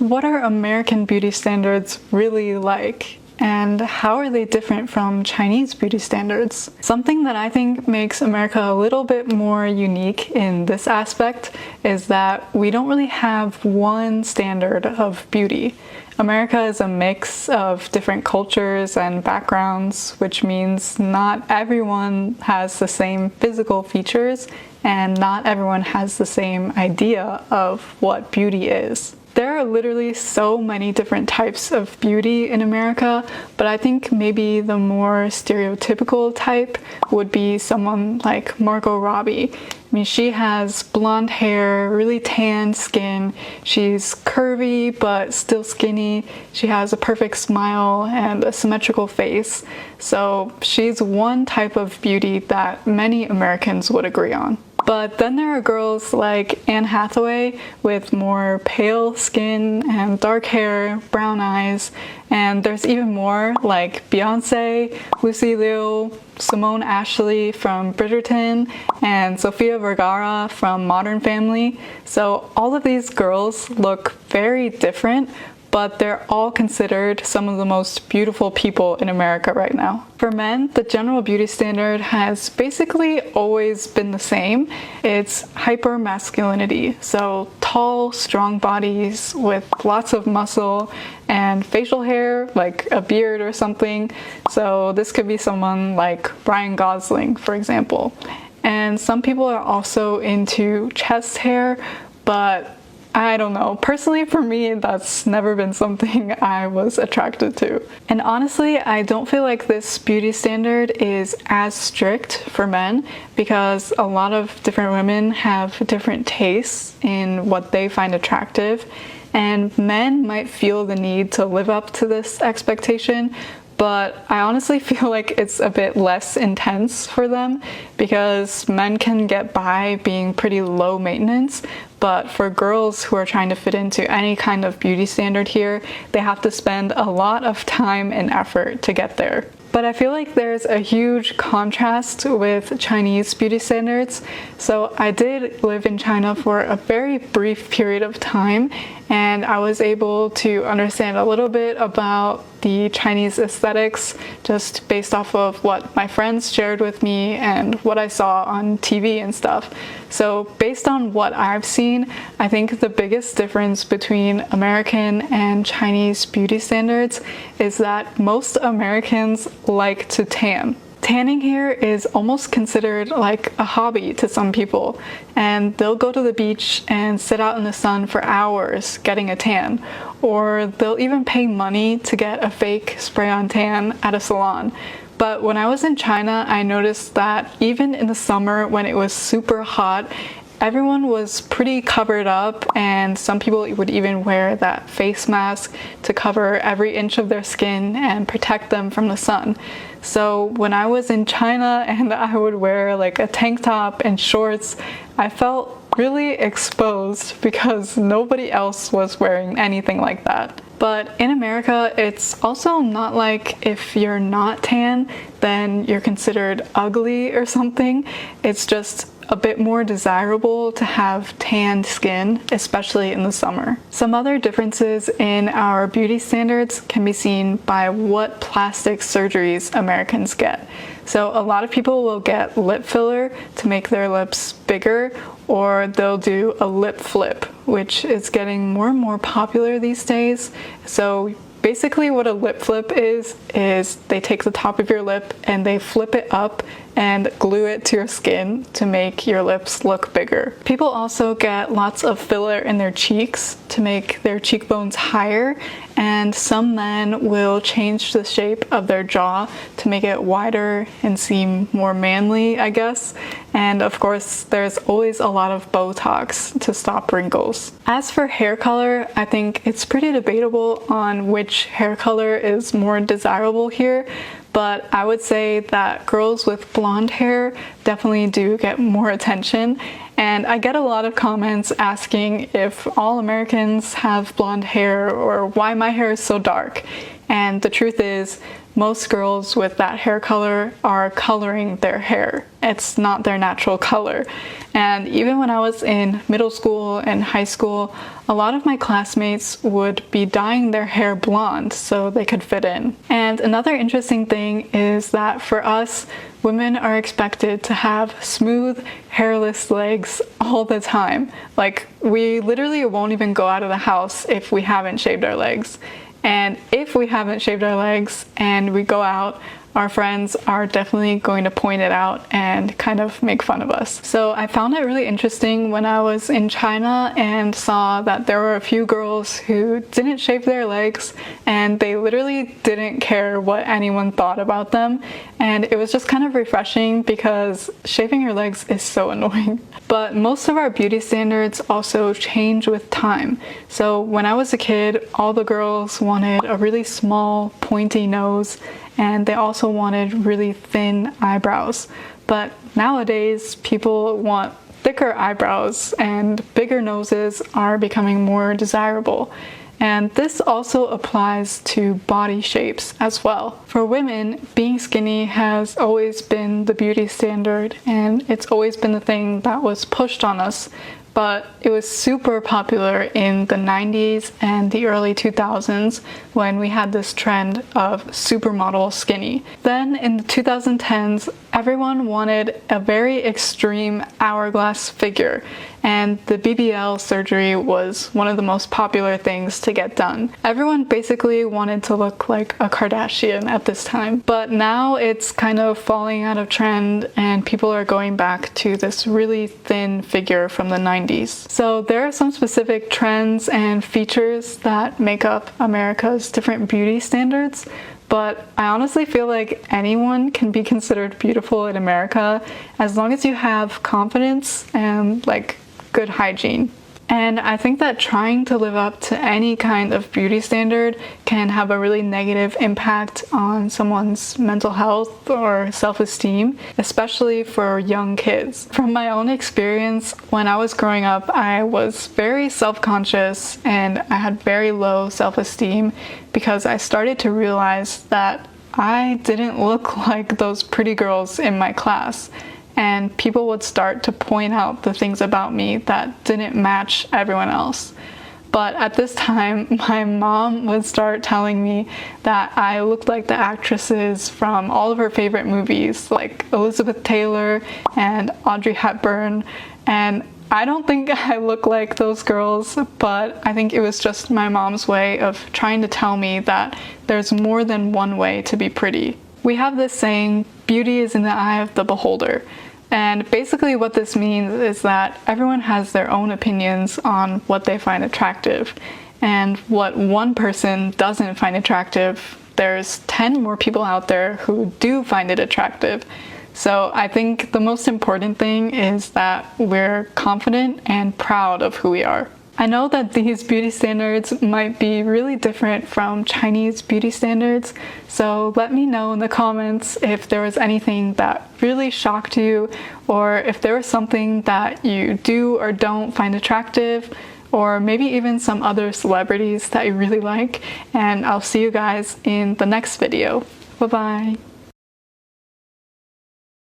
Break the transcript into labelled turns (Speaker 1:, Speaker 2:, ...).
Speaker 1: What are American beauty standards really like? And how are they different from Chinese beauty standards? Something that I think makes America a little bit more unique in this aspect is that we don't really have one standard of beauty. America is a mix of different cultures and backgrounds, which means not everyone has the same physical features and not everyone has the same idea of what beauty is. There are literally so many different types of beauty in America, but I think maybe the more stereotypical type would be someone like Margot Robbie. I mean, she has blonde hair, really tan skin, she's curvy but still skinny, she has a perfect smile and a symmetrical face, so she's one type of beauty that many Americans would agree on. But then there are girls like Anne Hathaway with more pale skin and dark hair, brown eyes, and there's even more like Beyonce, Lucy Liu, Simone Ashley from Bridgerton, and Sofia Vergara from Modern Family. So all of these girls look very different, but they're all considered some of the most beautiful people in America right now. For men, the general beauty standard has basically always been the same. It's hyper-masculinity, so tall, strong bodies with lots of muscle and facial hair, like a beard or something. So this could be someone like Ryan Gosling, for example. And some people are also into chest hair, but I don't know. Personally, for me, that's never been something I was attracted to. And honestly, I don't feel like this beauty standard is as strict for men because a lot of different women have different tastes in what they find attractive, and men might feel the need to live up to this expectation, but I honestly feel like it's a bit less intense for them because men can get by being pretty low maintenance, but for girls who are trying to fit into any kind of beauty standard here, they have to spend a lot of time and effort to get there. But I feel like there's a huge contrast with Chinese beauty standards. So I did live in China for a very brief period of time, and I was able to understand a little bit about the Chinese aesthetics just based off of what my friends shared with me and what I saw on TV and stuff. So based on what I've seen, I think the biggest difference between American and Chinese beauty standards is that most Americans like to tan. Tanning here is almost considered like a hobby to some people, and they'll go to the beach and sit out in the sun for hours getting a tan, or they'll even pay money to get a fake spray-on tan at a salon. But when I was in China, I noticed that even in the summer when it was super hot, everyone was pretty covered up, and some people would even wear that face mask to cover every inch of their skin and protect them from the sun. So when I was in China and I would wear like a tank top and shorts, I felt really exposed because nobody else was wearing anything like that. But in America, it's also not like if you're not tan, then you're considered ugly or something. It's just a bit more desirable to have tanned skin, especially in the summer. Some other differences in our beauty standards can be seen by what plastic surgeries Americans get. So a lot of people will get lip filler to make their lips bigger, or they'll do a lip flip, which is getting more and more popular these days. So basically what a lip flip is they take the top of your lip and they flip it up and glue it to your skin to make your lips look bigger. People also get lots of filler in their cheeks to make their cheekbones higher, and some men will change the shape of their jaw to make it wider and seem more manly, I guess. And of course, there's always a lot of Botox to stop wrinkles. As for hair color, I think it's pretty debatable on which hair color is more desirable here. But I would say that girls with blonde hair definitely do get more attention, and I get a lot of comments asking if all Americans have blonde hair or why my hair is so dark. And the truth is, most girls with that hair color are coloring their hair. It's not their natural color. And even when I was in middle school and high school, a lot of my classmates would be dyeing their hair blonde so they could fit in. And another interesting thing is that for us, women are expected to have smooth, hairless legs all the time. Like, we literally won't even go out of the house if we haven't shaved our legs. And if we haven't shaved our legs and we go out, our friends are definitely going to point it out and kind of make fun of us. So I found it really interesting when I was in China and saw that there were a few girls who didn't shave their legs and they literally didn't care what anyone thought about them. And it was just kind of refreshing because shaving your legs is so annoying. But most of our beauty standards also change with time. So when I was a kid, all the girls wanted a really small, pointy nose, and they also wanted really thin eyebrows. But nowadays, people want thicker eyebrows and bigger noses are becoming more desirable. And this also applies to body shapes as well. For women, being skinny has always been the beauty standard, and it's always been the thing that was pushed on us. But it was super popular in the 90s and the early 2000s when we had this trend of supermodel skinny. Then in the 2010s, everyone wanted a very extreme hourglass figure, and the BBL surgery was one of the most popular things to get done. Everyone basically wanted to look like a Kardashian at this time, but now it's kind of falling out of trend and people are going back to this really thin figure from the 90s. So there are some specific trends and features that make up America's different beauty standards, but I honestly feel like anyone can be considered beautiful in America as long as you have confidence and like good hygiene. And I think that trying to live up to any kind of beauty standard can have a really negative impact on someone's mental health or self-esteem, especially for young kids. From my own experience, when I was growing up, I was very self-conscious and I had very low self-esteem because I started to realize that I didn't look like those pretty girls in my class. And people would start to point out the things about me that didn't match everyone else. But at this time, my mom would start telling me that I looked like the actresses from all of her favorite movies, like Elizabeth Taylor and Audrey Hepburn. And I don't think I look like those girls, but I think it was just my mom's way of trying to tell me that there's more than one way to be pretty. We have this saying, beauty is in the eye of the beholder. And basically what this means is that everyone has their own opinions on what they find attractive. And what one person doesn't find attractive, there's 10 more people out there who do find it attractive. So I think the most important thing is that we're confident and proud of who we are. I know that these beauty standards might be really different from Chinese beauty standards, so let me know in the comments if there was anything that really shocked you, or if there was something that you do or don't find attractive, or maybe even some other celebrities that you really like, and I'll see you guys in the next video. Bye bye!